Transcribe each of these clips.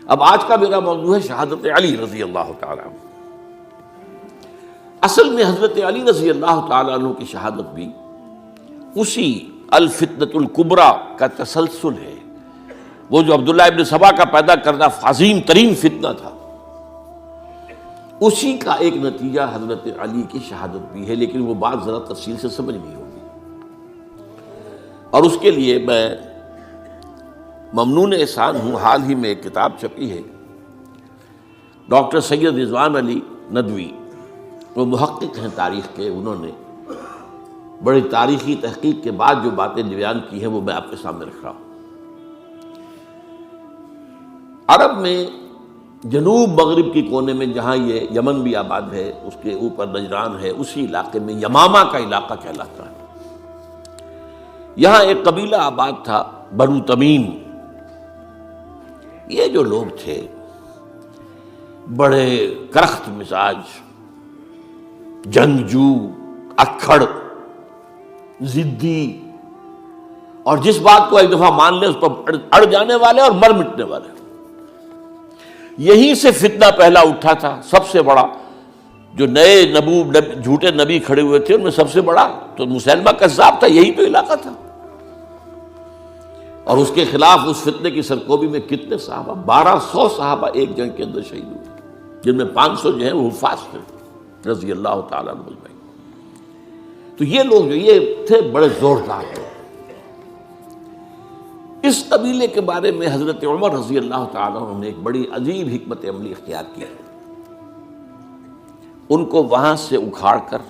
اب آج کا میرا موضوع ہے شہادت علی رضی اللہ تعالیٰ عنہ۔ اصل میں حضرت علی رضی اللہ تعالیٰ عنہ کی شہادت بھی اسی الفتنۃ الکبریٰ کا تسلسل ہے۔ وہ جو عبداللہ ابن سبا کا پیدا کردہ عظیم ترین فتنہ تھا، اسی کا ایک نتیجہ حضرت علی کی شہادت بھی ہے، لیکن وہ بات ذرا تفصیل سے سمجھنی ہوگی۔ اور اس کے لیے میں ممنون احسان ہوں، حال ہی میں ایک کتاب چھپی ہے، ڈاکٹر سید رضوان علی ندوی، وہ محقق ہیں تاریخ کے، انہوں نے بڑی تاریخی تحقیق کے بعد جو باتیں بیان کی ہیں وہ میں آپ کے سامنے رکھ رہا ہوں۔ عرب میں جنوب مغرب کی کونے میں، جہاں یہ یمن بھی آباد ہے، اس کے اوپر نجران ہے، اسی علاقے میں یمامہ کا علاقہ کہلاتا ہے۔ یہاں ایک قبیلہ آباد تھا، بنو تمیم۔ یہ جو لوگ تھے بڑے کرخت مزاج، جنگجو، اکھڑ، ضدی، اور جس بات کو ایک دفعہ مان لے اس پر اڑ جانے والے اور مر مٹنے والے۔ یہیں سے فتنہ پہلا اٹھا تھا۔ سب سے بڑا جو نئے جھوٹے نبی کھڑے ہوئے تھے ان میں سب سے بڑا تو مسیلمہ کذاب تھا، یہی تو علاقہ تھا۔ اور اس کے خلاف اس فتنے کی سرکوبی میں کتنے صحابہ، 1200 صحابہ ایک جنگ کے اندر شہید ہوئے، جن میں 500 جو ہیں وہ حفاظ تھے رضی اللہ تعالیٰ عنہ اجمعین۔ تو یہ لوگ جو یہ تھے بڑے زوردار تھے۔ اس قبیلے کے بارے میں حضرت عمر رضی اللہ تعالیٰ عنہ نے ایک بڑی عجیب حکمت عملی اختیار کی۔ ان کو وہاں سے اکھاڑ کر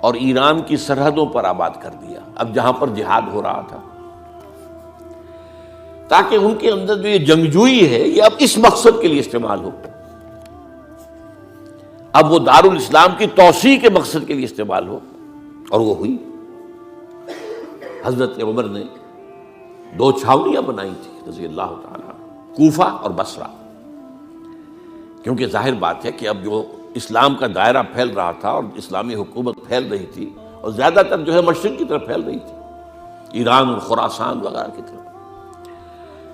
اور ایران کی سرحدوں پر آباد کر دیا، اب جہاں پر جہاد ہو رہا تھا، تاکہ ان کے اندر جو یہ جنگجوئی ہے یہ اب اس مقصد کے لیے استعمال ہو، اب وہ دارالاسلام کی توسیع کے مقصد کے لیے استعمال ہو۔ اور وہ ہوئی۔ حضرت عمر نے 2 چھاونیاں بنائی تھی رضی اللہ تعالیٰ، کوفہ اور بصرہ، کیونکہ ظاہر بات ہے کہ اب جو اسلام کا دائرہ پھیل رہا تھا اور اسلامی حکومت پھیل رہی تھی، اور زیادہ تر جو ہے مشرق کی طرف پھیل رہی تھی، ایران اور خراسان وغیرہ کی طرف۔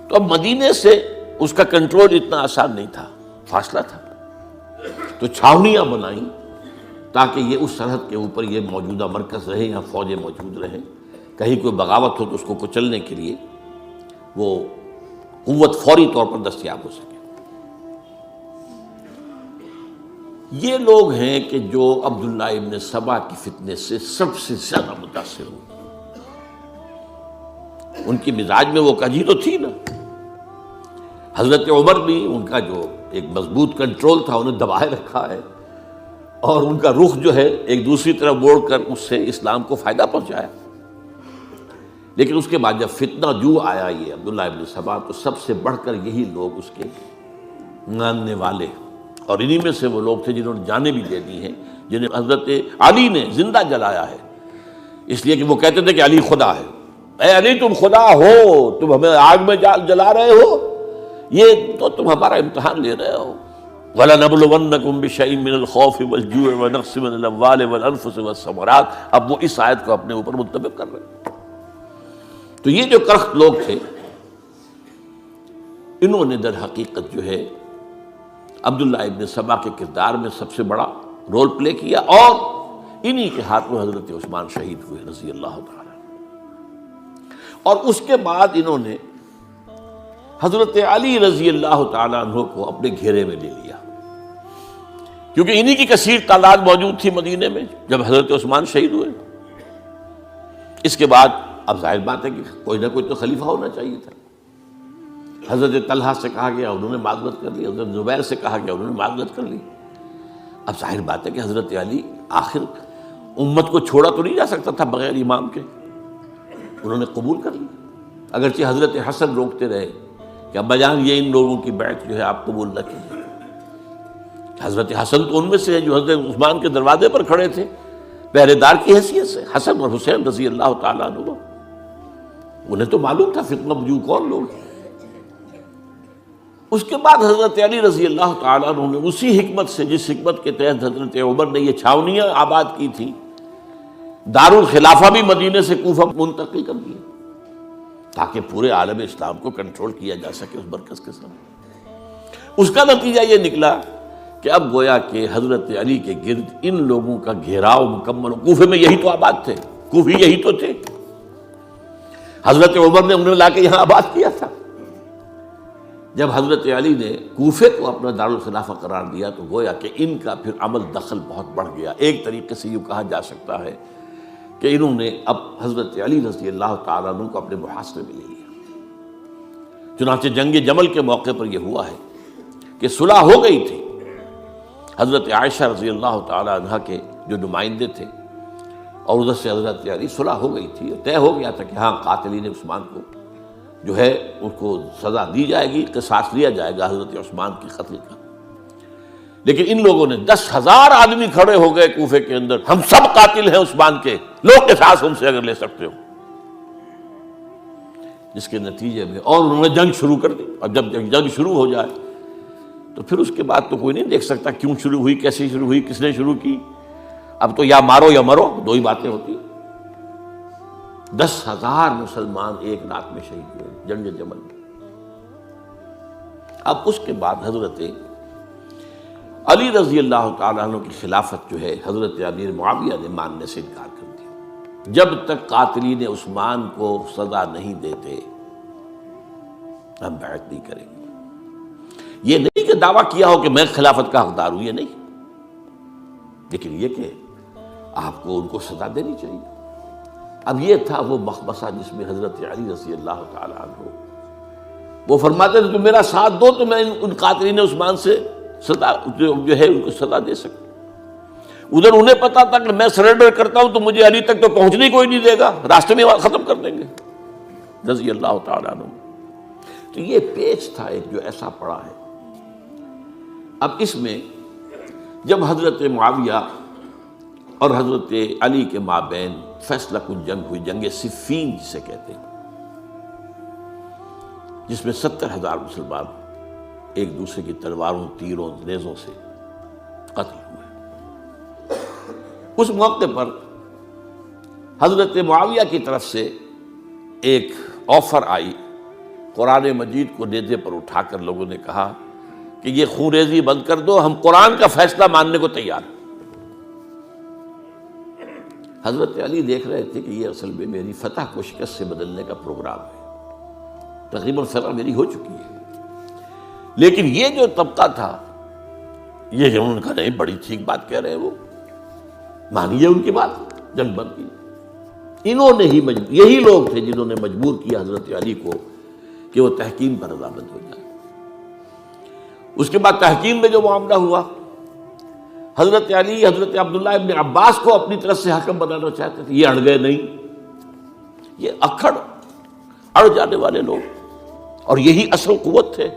تو اب مدینے سے اس کا کنٹرول اتنا آسان نہیں تھا، فاصلہ تھا، تو چھاونیاں بنائیں تاکہ یہ اس سرحد کے اوپر یہ موجودہ مرکز رہے، یہاں فوجیں موجود رہیں، کہیں کوئی بغاوت ہو تو اس کو کچلنے کے لیے وہ قوت فوری طور پر دستیاب ہو سکے۔ یہ لوگ ہیں کہ جو عبداللہ ابن سبا کی فتنے سے سب سے زیادہ متاثر ہوئے۔ ان کی مزاج میں وہ کجی تو تھی نا۔ حضرت عمر بھی ان کا جو ایک مضبوط کنٹرول تھا انہیں دبائے رکھا ہے، اور ان کا رخ جو ہے ایک دوسری طرف موڑ کر اس سے اسلام کو فائدہ پہنچایا۔ لیکن اس کے بعد جب فتنہ جو آیا یہ عبداللہ ابن سبا، تو سب سے بڑھ کر یہی لوگ اس کے ماننے والے، اور انہی میں سے وہ لوگ تھے جنہوں نے جانیں بھی دے دی ہیں، جنہیں حضرت علی نے زندہ جلایا ہے، اس لیے کہ وہ کہتے تھے کہ علی خدا ہے۔ اے علی تم خدا ہو، تم ہمیں آگ میں جلا رہے ہو، یہ تو تم ہمارا امتحان لے رہے ہو۔ وَلَنَبْلُوَنَّكُمْ بِشَيْءٍ مِّنَ الْخَوْفِ وَالْجُوعِ وَنَقْصٍ مِّنَ الْأَمْوَالِ وَالْأَنفُسِ وَالثَّمَرَاتِ۔ اب وہ اس آیت کو اپنے اوپر منطبق کر رہے ہیں۔ تو یہ جو کرخت لوگ تھے، انہوں نے در حقیقت جو ہے عبداللہ ابن سبا کے کردار میں سب سے بڑا رول پلے کیا، اور انہی کے ہاتھ میں حضرت عثمان شہید ہوئے رضی اللہ تعالیٰ۔ اور اس کے بعد انہوں نے حضرت علی رضی اللہ تعالیٰ عنہ کو اپنے گھیرے میں لے لیا، کیونکہ انہی کی کثیر تعداد موجود تھی مدینے میں جب حضرت عثمان شہید ہوئے۔ اس کے بعد اب ظاہر بات ہے کہ کوئی نہ کوئی تو خلیفہ ہونا چاہیے تھا۔ حضرت طلحہ سے کہا گیا، انہوں نے معذرت کر لی، حضرت زبیر سے کہا گیا، انہوں نے معذرت کر لی۔ اب ظاہر بات ہے کہ حضرت علی آخر امت کو چھوڑا تو نہیں جا سکتا تھا بغیر امام کے، انہوں نے قبول کر لی، اگرچہ حضرت حسن روکتے رہے کہ ابا جان یہ ان لوگوں کی بیعت جو ہے آپ قبول نہ کیجیے۔ حضرت حسن تو ان میں سے ہیں جو حضرت عثمان کے دروازے پر کھڑے تھے پہرے دار کی حیثیت سے، حسن اور حسین رضی اللہ تعالیٰ عنہ، انہیں تو معلوم تھا فتنہ جو کون لوگ ہیں۔ اس کے بعد حضرت علی رضی اللہ تعالیٰ عنہ نے اسی حکمت سے، جس حکمت کے تحت حضرت عمر نے یہ چھاونیاں آباد کی تھی، دارالخلافہ بھی مدینے سے کوفہ منتقل کر دیا، تاکہ پورے عالم اسلام کو کنٹرول کیا جا سکے اس مرکز کے ساتھ۔ اس کا نتیجہ یہ نکلا کہ اب گویا کہ حضرت علی کے گرد ان لوگوں کا گھیراؤ مکمل، کوفے میں یہی تو آباد تھے، کوفی یہی تو تھے، حضرت عمر نے انہیں لا کے یہاں آباد کیا تھا۔ جب حضرت علی نے کوفے کو اپنا دارالخلافہ قرار دیا تو گویا کہ ان کا پھر عمل دخل بہت بڑھ گیا۔ ایک طریقے سے یوں کہا جا سکتا ہے کہ انہوں نے اب حضرت علی رضی اللہ تعالیٰ عنہ کو اپنے محاصرے میں لے لیا۔ چنانچہ جنگ جمل کے موقع پر یہ ہوا ہے کہ صلح ہو گئی تھی، حضرت عائشہ رضی اللہ تعالیٰ عنہ کے جو نمائندے تھے اور ادھر سے حضرت علی، صلح ہو گئی تھی، طے ہو گیا تھا کہ ہاں قاتلین عثمان کو جو ہے ان کو سزا دی جائے گی، قصاص لیا جائے گا حضرت عثمان کے قتل کا۔ لیکن ان لوگوں نے 10,000 آدمی کھڑے ہو گئے کوفے کے اندر، ہم سب قاتل ہیں عثمان کے، لو قصاص ہم سے اگر لے سکتے ہو، جس کے نتیجے میں اور انہوں نے جنگ شروع کر دی۔ اور جب جنگ شروع ہو جائے تو پھر اس کے بعد تو کوئی نہیں دیکھ سکتا کیوں شروع ہوئی، کیسے شروع ہوئی، کس نے شروع کی۔ اب تو یا مارو یا مرو، دو ہی باتیں ہوتی۔ 10,000 مسلمان ایک رات میں شہید ہوئے جنگ جمل میں۔ اب اس کے بعد حضرت علی رضی اللہ تعالیٰ عنہ کی خلافت جو ہے حضرت امیر معاویہ نے ماننے سے انکار کر دیا۔ جب تک قاتلین عثمان کو سزا نہیں دیتے ہم بیعت نہیں کریں گے۔ یہ نہیں کہ دعویٰ کیا ہو کہ میں خلافت کا حقدار ہوں، یہ نہیں، لیکن یہ کہ آپ کو ان کو سزا دینی چاہیے۔ اب یہ تھا وہ مخمصہ جس میں حضرت علی رضی اللہ تعالیٰ عنہ وہ فرماتے تھے تو میرا ساتھ دو تو میں ان قاتلین عثمان سے سزا جو ہے ان کو سزا دے سکوں۔ ادھر انہیں پتا تھا کہ میں سرنڈر کرتا ہوں تو مجھے علی تک تو پہنچنے کوئی نہیں دے گا، راستے میں ختم کر دیں گے رضی اللہ تعالیٰ عنہ۔ تو یہ پیچ تھا ایک جو ایسا پڑا ہے۔ اب اس میں جب حضرت معاویہ اور حضرت علی کے مابین فیصلہ کن جنگ ہوئی، جنگ صفین جسے کہتے ہیں، جس میں 70,000 مسلمان ایک دوسرے کی تلواروں، تیروں، نیزوں سے قتل ہوئے۔ اس موقع پر حضرت معاویہ کی طرف سے ایک آفر آئی، قرآن مجید کو نیزے پر اٹھا کر لوگوں نے کہا کہ یہ خونریزی بند کر دو، ہم قرآن کا فیصلہ ماننے کو تیار ہیں۔ حضرت علی دیکھ رہے تھے کہ یہ اصل میں میری فتح کو شکست سے بدلنے کا پروگرام ہے، تقریباً فتح میری ہو چکی ہے، لیکن یہ جو طبقہ تھا یہ انہوں نے کہا نہیں بڑی ٹھیک بات کہہ رہے ہیں، وہ مانیے ان کی بات، جنگ بند کی۔ انہوں نے ہی یہی لوگ تھے جنہوں نے مجبور کیا حضرت علی کو کہ وہ تحکیم پر رضامند ہو جائے۔ اس کے بعد تحکیم میں جو معاملہ ہوا، حضرت علی حضرت عبداللہ ابن عباس کو اپنی طرف سے حکم بنانا چاہتے تھے، یہ اڑ گئے نہیں، یہ اکھڑ اڑ جانے والے لوگ، اور یہی اصل قوت تھے،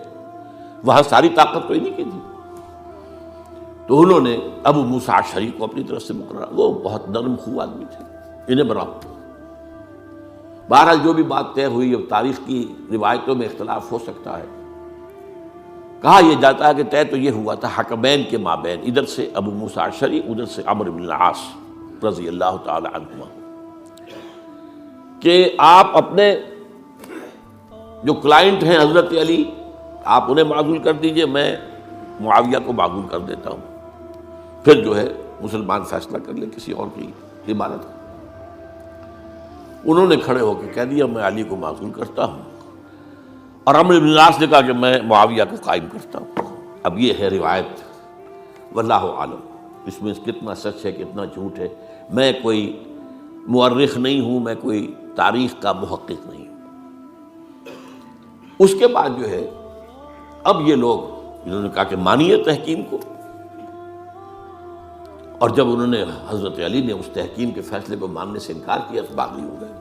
وہاں ساری طاقت تو انہیں کی تھی۔ تو انہوں نے ابو موسیٰ اشعری کو اپنی طرف سے مقررہ، وہ بہت نرم خو آدمی تھے، انہیں بناؤ۔ بہرحال جو بھی بات طے ہوئی، اب تاریخ کی روایتوں میں اختلاف ہو سکتا ہے، کہا یہ جاتا ہے کہ طے تو یہ ہوا تھا حکمین کے مابین، ادھر سے ابو موسیٰ اشعری، ادھر سے عمرو بن العاص رضی اللہ تعالی عنہما، کہ آپ اپنے جو کلائنٹ ہیں حضرت علی آپ انہیں معزول کر دیجئے، میں معاویہ کو معزول کر دیتا ہوں، پھر جو ہے مسلمان فیصلہ کر لے کسی اور کی عبادت۔ انہوں نے کھڑے ہو کے کہہ دیا میں علی کو معزول کرتا ہوں، اور عمرو بن العاص نے کہا کہ میں معاویہ کو قائم کرتا ہوں۔ اب یہ ہے روایت، واللہ عالم اس میں کتنا سچ ہے کتنا جھوٹ ہے، میں کوئی مورخ نہیں ہوں، میں کوئی تاریخ کا محقق نہیں ہوں۔ اس کے بعد جو ہے اب یہ لوگ انہوں نے کہا کہ مانیے تحکیم کو، اور جب انہوں نے حضرت علی نے اس تحکیم کے فیصلے کو ماننے سے انکار کیا تو باغی ہو گئے،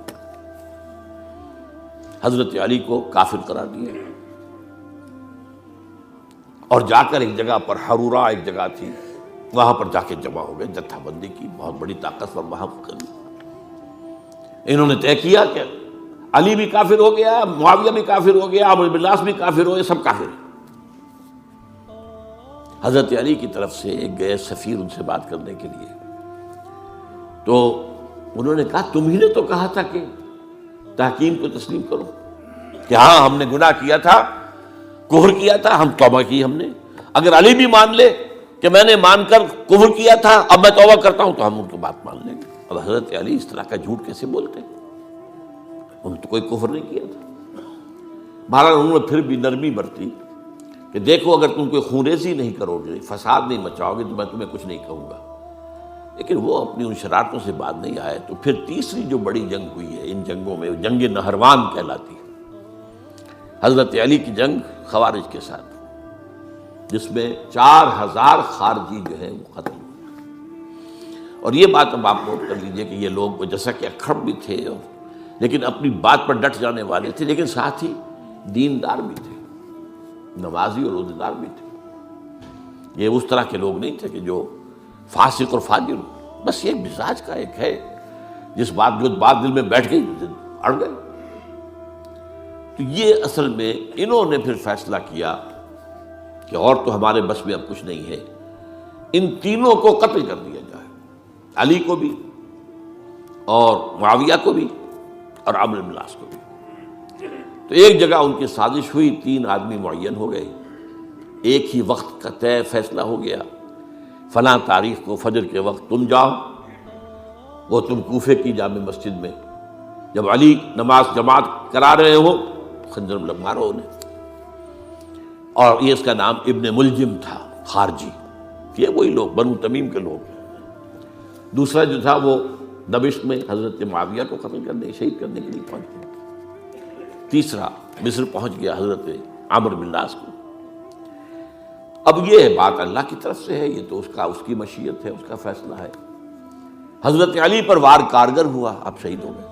حضرت علی کو کافر قرار دیا، اور جا کر ایک جگہ پر حرورہ ایک جگہ تھی وہاں پر جا کے جمع ہو گئے، جتھا بندی کی بہت بڑی طاقت پر وہاں کر۔ انہوں نے طے کیا کہ علی بھی کافر ہو گیا، معاویہ بھی کافر ہو گیا، عمرو بن العاص بھی کافر ہو گئے، سب کافر ہیں۔ حضرت علی کی طرف سے ایک گئے سفیر ان سے بات کرنے کے لیے، تو انہوں نے کہا تم ہی نے تو کہا تھا کہ تحکیم کو تسلیم کرو، کہ ہاں ہم نے گناہ کیا تھا، کفر کیا تھا، ہم توبہ کی ہم نے. اگر علی بھی مان لے کہ میں نے مان کر کفر کیا تھا، اب میں توبہ کرتا ہوں، تو ہم ان کی بات مان لیں گے. اب حضرت علی اس طرح کا جھوٹ کیسے بولتے؟ انہوں نے تو کوئی کفر نہیں کیا تھا. بہرحال انہوں نے پھر بھی نرمی برتی کہ دیکھو اگر تم کوئی خونریزی نہیں کرو گے، فساد نہیں مچاؤ گے، تو میں تمہیں کچھ نہیں کہوں گا. لیکن وہ اپنی ان شرارتوں سے بعد نہیں آئے. تو پھر تیسری جو بڑی جنگ ہوئی ہے ان جنگوں میں، جنگ نہروان کہلاتی ہے، حضرت علی کی جنگ خوارج کے ساتھ، جس میں 4000 خارجی جو ہیں وہ قتل ہوئے. اور یہ بات اب آپ نوٹ کر لیجئے کہ یہ لوگ جیسا کہ اکھڑ بھی تھے لیکن اپنی بات پر ڈٹ جانے والے تھے، لیکن ساتھ ہی دیندار بھی تھے، نمازی اور روزہ دار بھی تھے. یہ اس طرح کے لوگ نہیں تھے کہ جو فاسق اور فاجر، بس یہ مزاج کا ایک ہے جو بات دل میں بیٹھ گئی اڑ گئے. تو یہ اصل میں انہوں نے پھر فیصلہ کیا کہ اور تو ہمارے بس میں اب کچھ نہیں ہے، ان تینوں کو قتل کر دیا جائے، علی کو بھی اور معاویہ کو بھی اور عمرو بن العاص کو بھی. تو ایک جگہ ان کی سازش ہوئی، 3 آدمی معین ہو گئے، ایک ہی وقت کا طے فیصلہ ہو گیا، فلاں تاریخ کو فجر کے وقت تم جاؤ، وہ تم کوفے کی جامع مسجد میں، جب علی نماز جماعت کرا رہے ہو خنجر مارو انہیں. اور یہ اس کا نام ابن ملجم تھا، خارجی، یہ وہی لوگ بنو تمیم کے لوگ. دوسرا جو تھا وہ دمشق میں حضرت معاویہ کو قتل کرنے، شہید کرنے کے لیے پہنچ گیا. تیسرا مصر پہنچ گیا حضرت عمرو بن العاص کو. اب یہ بات اللہ کی طرف سے ہے، یہ تو اس کی مشیت ہے، اس کا فیصلہ ہے. حضرت علی پر وار کارگر ہوا، اب شہید ہو گئے.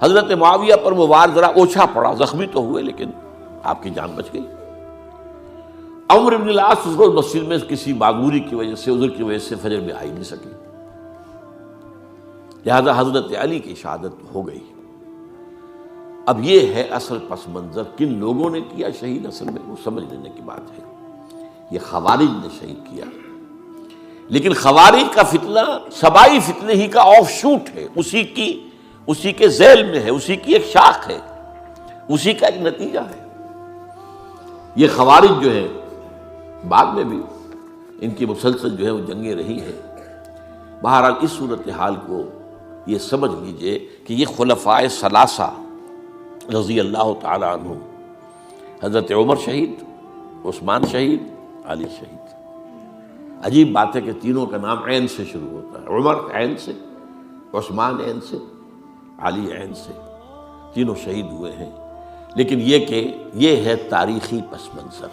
حضرت معاویہ پر وہ وار ذرا اوچھا پڑا، زخمی تو ہوئے لیکن آپ کی جان بچ گئی. عمرو بن العاص اس روز مسجد میں کسی معذوری کی وجہ سے، عذر کی وجہ سے فجر میں آئی نہیں سکی، لہذا حضرت علی کی شہادت ہو گئی. اب یہ ہے اصل پس منظر، کن لوگوں نے کیا شہید، اصل میں وہ سمجھ لینے کی بات ہے. یہ خوارج نے شہید کیا، لیکن خوارج کا فتنہ سبائی فتنے ہی کا آف شوٹ ہے، اسی کے ذیل میں ہے، اسی کی ایک شاخ ہے، اسی کا ایک نتیجہ ہے. یہ خوارج جو ہے بعد میں بھی ان کی مسلسل جو ہے وہ جنگیں رہی ہیں. بہرحال اس صورتحال کو یہ سمجھ لیجئے کہ یہ خلفائے ثلاثہ رضی اللہ تعالی عنہ، حضرت عمر شہید، عثمان شہید، علی شہید. عجیب بات ہے کہ تینوں کا نام عین سے شروع ہوتا ہے، عمر عین سے، عثمان عین سے، علی عین سے، تینوں شہید ہوئے ہیں. لیکن یہ کہ یہ ہے تاریخی پس منظر.